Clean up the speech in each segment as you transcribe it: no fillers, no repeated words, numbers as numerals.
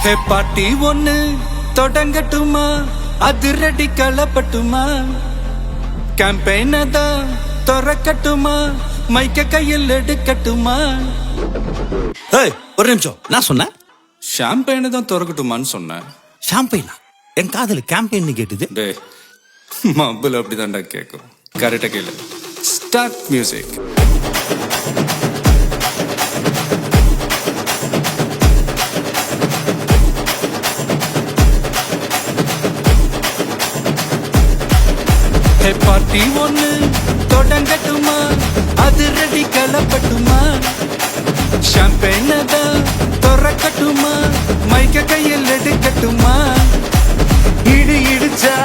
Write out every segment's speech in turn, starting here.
ஹே பாட்டி ஒண்ணு தொடங்கட்டுமா, அதிரடி களப்பட்டுமா, கேம்பெயின தான் திறக்கட்டுமா, மைக்க கையில் எடுக்கட்டுமா. ஒரு நிமிஷம், நான் சொன்னேன் ஷாம்பெயினை தான் திறக்கட்டுமான்னு சொன்னேன். ஷாம்பெயினா? என் காதல கேம்பெயின் கேட்டுது. டே மబ్బுல அப்படிதான்டா கேட்கும். கரெக்டா கேளு. Start music. பாட்டி ஒண்ணு தொடங்கட்டுமா, அதிரடி களப்பட்டுமா, ஷாம்பெயினை தான் திறக்கட்டுமா, மைக்க கையில் எடுக்கட்டுமா. இடி இடிச்சா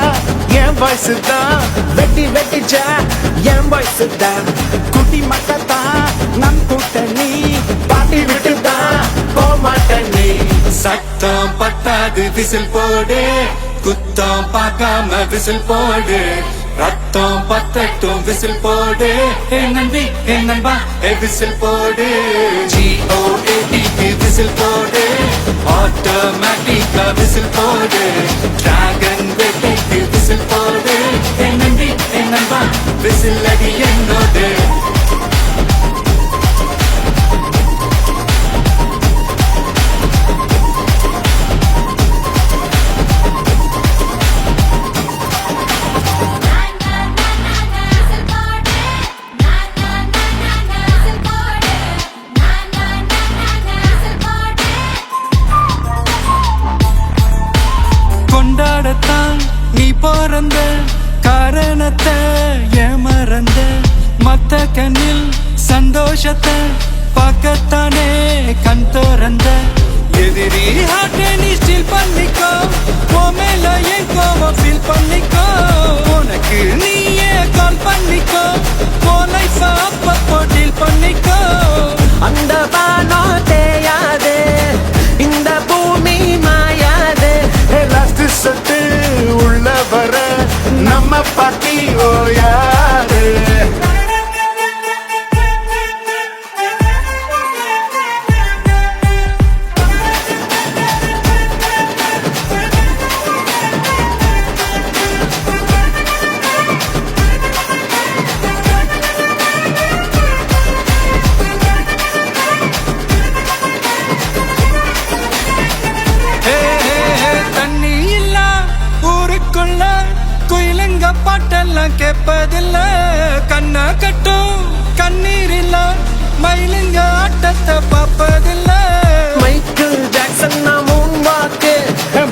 என் வாய்ஸ் தான், வெட்டி வெட்டிச்சா என் வாய்ஸ் தான், குட்டி மக்கத்தான் நம் கூட்டணி, பாட்டி விட்டு தான் போமாட்ட நீ. சத்தம் பத்தாது விசில் போடு, குத்தம் பார்க்காம விசில் போடு, ரத்தம் பத்தட்டும் விசில் போடு, என் நம்பி என் நண்பா விசில் போடு. GOATக்கு விசில் போடு, ஆட்டோமேட்டிக்கா விசில் போடு, டிராகன் வேட்டைக்கு விசில் போடு, என் நம்பி என் நண்பா விசில் அடி என்னோடு. கொண்டாடத்தான் நீ பிறந்த காரணத்தை ஏமறந்த, மத்த கண்ணில் சந்தோஷத்தை பார்க்கத்தானே கண் திறந்த. எதிரி ஹார்ட்டை நீ ஸ்டீல் பண்ணிக்கோ, உன் மேல என் கோவம் ஃபீல் பண்ணிக்கோ, உனக்கு நீயே கால் பண்ணிக்கோ, உன் லைஃப் அப்பப்போ டீல் பண்ணிக்கோ. அந்த வானம் தேயாது, இந்த பூமி மாயாது, லாஸ்ட் சட்டு உள்ள வர நம்ம பாட்டி ஓயாது. தண்ணி இல்ல ஊருக்குள்ள குயிலுங்க பாட்டெல்லாம் கேட்பதில்ல, கண்ணா கட்டும் கண்ணீர் இல்ல மயிலுங்க ஆட்டத்தை பார்ப்பதில்ல. மைக்கேல் ஜாக்சன் நான் மூன் வாக்கு,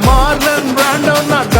மார்லன் பிராண்டோ நான்